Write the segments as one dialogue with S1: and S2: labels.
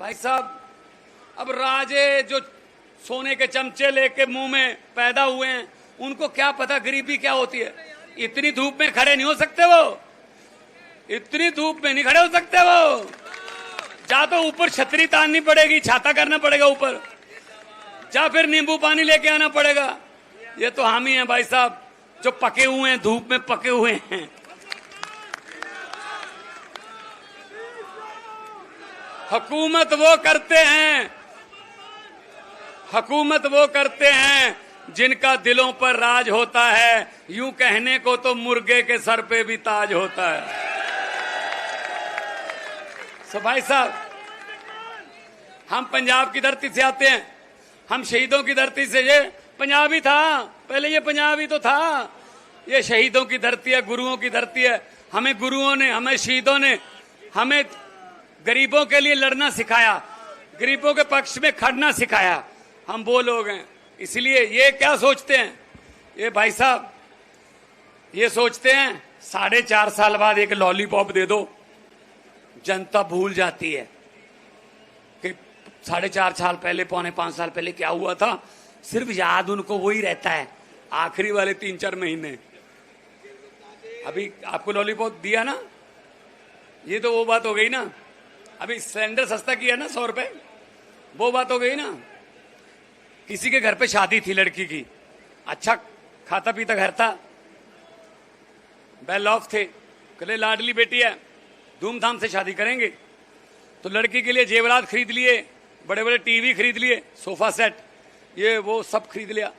S1: भाई साहब, अब राजे जो सोने के चमचे लेके मुंह में पैदा हुए हैं, उनको क्या पता गरीबी क्या होती है। इतनी धूप में खड़े नहीं हो सकते वो, इतनी धूप में नहीं खड़े हो सकते वो। जा तो ऊपर छतरी ताननी पड़ेगी, छाता करना पड़ेगा ऊपर, जा फिर नींबू पानी लेके आना पड़ेगा। ये तो हम ही हैं भाई साहब, जो पके हुए हैं, धूप में पके हुए हैं। हुकूमत वो करते हैं, हुकूमत वो करते हैं जिनका दिलों पर राज होता है। यूं कहने को तो मुर्गे के सर पे भी ताज होता है। सो भाई साहब, हम पंजाब की धरती से आते हैं, हम शहीदों की धरती से। ये पंजाबी था पहले, ये पंजाबी तो था। ये शहीदों की धरती है, गुरुओं की धरती है। हमें गुरुओं ने, हमें शहीदों ने, हमें गरीबों के लिए लड़ना सिखाया, गरीबों के पक्ष में खड़ना सिखाया। हम वो लोग हैं। इसलिए ये क्या सोचते हैं, ये भाई साहब ये सोचते हैं 4.5 साल बाद एक लॉलीपॉप दे दो, जनता भूल जाती है कि 4.5 साल पहले, 4.25 साल पहले क्या हुआ था। सिर्फ याद उनको वही रहता है, आखिरी वाले 3-4 महीने। अभी आपको लॉलीपॉप दिया ना, ये तो वो बात हो गई ना। अभी सिलेंडर सस्ता किया ना 100 रुपए, वो बात हो गई ना। किसी के घर पे शादी थी लड़की की, अच्छा खाता पीता घर था, वेल ऑफ थे, कहले लाडली बेटी है, धूमधाम से शादी करेंगे। तो लड़की के लिए जेवरात खरीद लिए, बड़े बड़े टीवी खरीद लिए, सोफा सेट, ये वो सब खरीद लिया।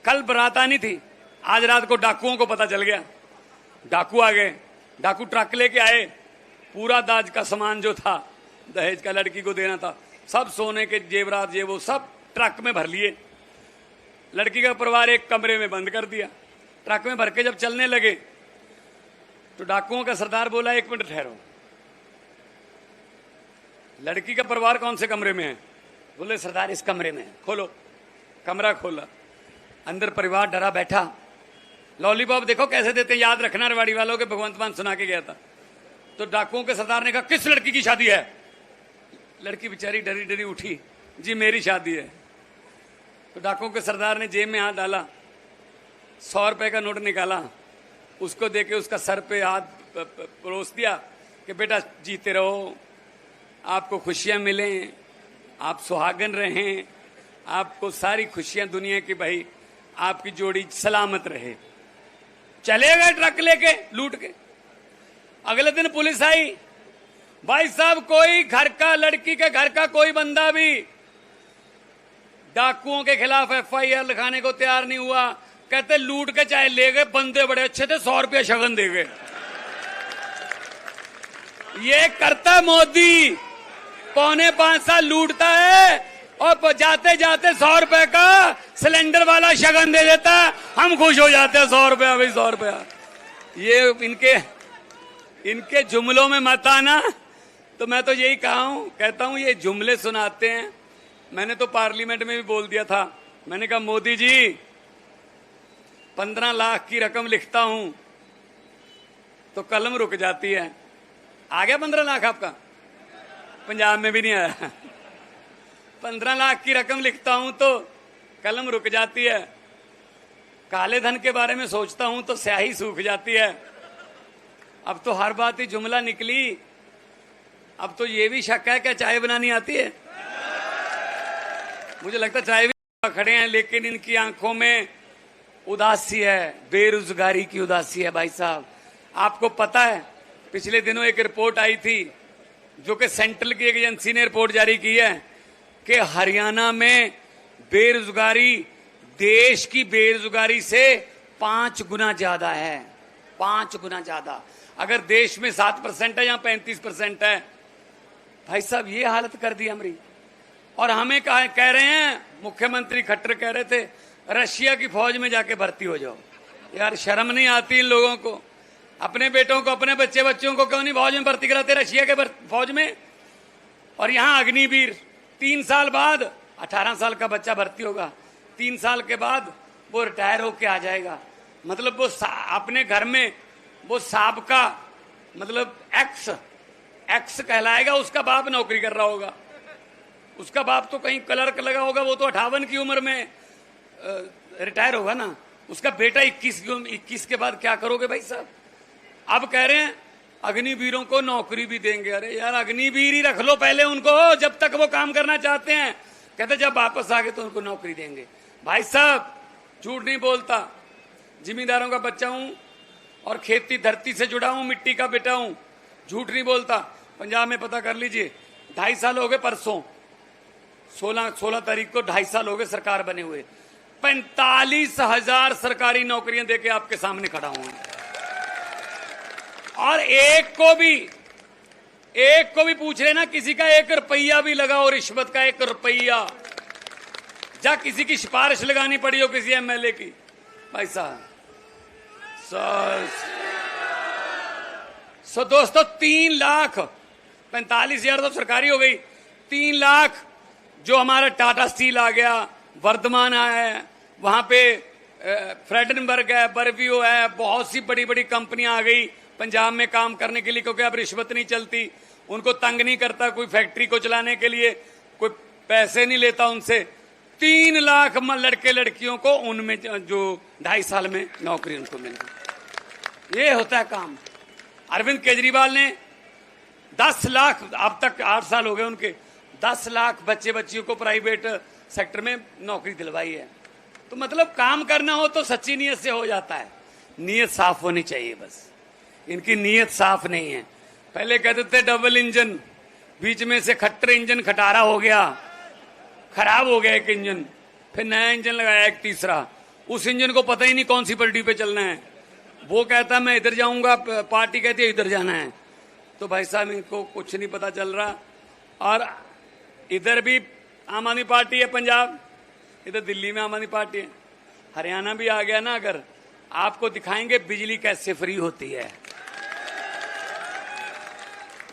S1: कल बारात आनी थी, आज रात को डाकुओं को पता चल गया। डाकू आ गए, डाकू ट्रक लेके आए, पूरा दाज का सामान जो था, दहेज का लड़की को देना था, सब सोने के जेवरात ये वो सब ट्रक में भर लिए। लड़की का परिवार एक कमरे में बंद कर दिया। ट्रक में भर के जब चलने लगे तो डाकुओं का सरदार बोला, 1 मिनट ठहरो, लड़की का परिवार कौन से कमरे में है? बोले सरदार इस कमरे में है। खोलो, कमरा खोला, अंदर परिवार डरा बैठा। लॉलीपॉप देखो कैसे देते, याद रखना रेवाड़ी वालों के, भगवंत मान सुना के गया था। तो डाकुओं के सरदार ने कहा, किस लड़की की शादी है? लड़की बेचारी डरी डरी उठी, जी मेरी शादी है। तो डाकुओं के सरदार ने जेब में हाथ डाला, 100 रुपए का नोट निकाला, उसको देके उसका सर पे हाथ परोस दिया कि बेटा जीते रहो, आपको खुशियां मिलें, आप सुहागन रहें, आपको सारी खुशियां दुनिया की, भाई आपकी जोड़ी सलामत रहे। चले गए ट्रक लेके लूट के। अगले दिन पुलिस आई। भाई साहब, कोई घर का, लड़की के घर का कोई बंदा भी डाकुओं के खिलाफ FIR लिखाने को तैयार नहीं हुआ। कहते लूट के चाहे ले गए, बंदे बड़े अच्छे थे, 100 रुपया शगन दे गए। ये करता मोदी, 4.25 साल लूटता है और जाते जाते 100 रुपए का सिलेंडर वाला शगन दे देता। हम खुश हो जाते हैं, 100 रुपया भाई, 100 रुपया। ये इनके जुमलों में मत आना। तो मैं तो यही कहता हूं, ये जुमले सुनाते हैं। मैंने तो पार्लियामेंट में भी बोल दिया था, मैंने कहा मोदी जी 15 लाख की रकम लिखता हूं तो कलम रुक जाती है। आ गया 15 लाख आपका? पंजाब में भी नहीं आया। 15 लाख की रकम लिखता हूं तो कलम रुक जाती है। काले धन के बारे में सोचता हूं तो स्याही सूख जाती है। अब तो हर बात ही जुमला निकली। अब तो ये भी शक है क्या चाय बनानी आती है? मुझे लगता है चाय भी खड़े हैं, लेकिन इनकी आंखों में उदासी है, बेरोजगारी की उदासी है। भाई साहब, आपको पता है पिछले दिनों एक रिपोर्ट आई थी, जो कि सेंट्रल की एक एजेंसी ने रिपोर्ट जारी की है कि हरियाणा में बेरोजगारी देश की बेरोजगारी से 5 गुना ज्यादा है। 5 गुना ज्यादा। अगर देश में 7% है, यहाँ 35% है। भाई साहब, ये हालत कर दी हमारी। और हमें कह रहे हैं, मुख्यमंत्री खट्टर कह रहे थे, रशिया की फौज में जाके भर्ती हो जाओ। यार शर्म नहीं आती इन लोगों को? अपने बेटों को, अपने बच्चों को क्यों नहीं फौज में भर्ती कराते, रशिया के फौज में? और यहाँ अग्निवीर 3 साल बाद 18 साल का बच्चा भर्ती होगा, 3 साल के बाद वो रिटायर होके आ जाएगा। मतलब वो अपने घर में वो साहब का, मतलब एक्स एक्स कहलाएगा, उसका बाप नौकरी कर रहा होगा, उसका बाप तो कहीं क्लर्क लगा होगा, वो तो 58 की उम्र में रिटायर होगा ना, उसका बेटा 21 के बाद क्या करोगे भाई साहब? अब कह रहे हैं अग्निवीरों को नौकरी भी देंगे। अरे यार, अग्निवीर ही रख लो पहले उनको, जब तक वो काम करना चाहते हैं। कहते जब वापस आ गए तो उनको नौकरी देंगे। भाई साहब झूठ नहीं बोलता, जिम्मेदारों का बच्चा हूं और खेती धरती से जुड़ा हूं, मिट्टी का बेटा हूं, झूठ नहीं बोलता। पंजाब में पता कर लीजिए, 2.5 साल हो गए, परसों 16 तारीख को 2.5 साल हो गए सरकार बने हुए। 45,000 सरकारी नौकरियां देके आपके सामने खड़ा हूं, और एक को भी पूछ रहे ना, किसी का 1 रुपया भी लगा हो रिश्वत का, 1 रुपया, जा किसी की सिफारिश लगानी पड़ी हो किसी एमएलए की, भाई साहब। सो दोस्तों 3,45,000 तो सरकारी हो गई, 3 लाख जो हमारा टाटा स्टील आ गया, वर्धमान है, वहां पे फ्रेडनबर्ग है, बर्वियो है, बहुत सी बड़ी बड़ी कंपनियां आ गई पंजाब में काम करने के लिए, क्योंकि अब रिश्वत नहीं चलती, उनको तंग नहीं करता कोई फैक्ट्री को चलाने के लिए, कोई पैसे नहीं लेता उनसे। 3 लाख लड़के लड़कियों को उनमें जो 2.5 साल में नौकरी उनको मिल गई। ये होता है काम। अरविंद केजरीवाल ने 10 लाख, अब तक 8 साल हो गए उनके, 10 लाख बच्चे बच्चियों को प्राइवेट सेक्टर में नौकरी दिलवाई है। तो मतलब काम करना हो तो सच्ची नीयत से हो जाता है, नीयत साफ होनी चाहिए। बस इनकी नीयत साफ नहीं है। पहले कहते थे डबल इंजन, बीच में से खट्टर इंजन खटारा हो गया, खराब हो गया एक इंजन, फिर नया इंजन लगाया एक तीसरा, उस इंजन को पता ही नहीं कौन सी पलटी पे चलना है। वो कहता मैं इधर जाऊंगा, पार्टी कहती है इधर जाना है। तो भाई साहब इनको कुछ नहीं पता चल रहा। और इधर भी आम आदमी पार्टी है पंजाब, इधर दिल्ली में आम आदमी पार्टी है, हरियाणा भी आ गया ना, अगर आपको दिखाएंगे बिजली कैसे फ्री होती है।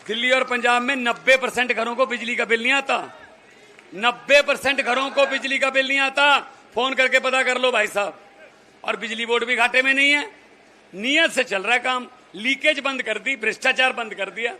S1: दिल्ली और पंजाब में 90% घरों को बिजली का बिल नहीं आता, 90% घरों को बिजली का बिल नहीं आता। फोन करके पता कर लो भाई साहब। और बिजली बोर्ड भी घाटे में नहीं है, नियत से चल रहा है काम। लीकेज बंद कर दी, भ्रष्टाचार बंद कर दिया।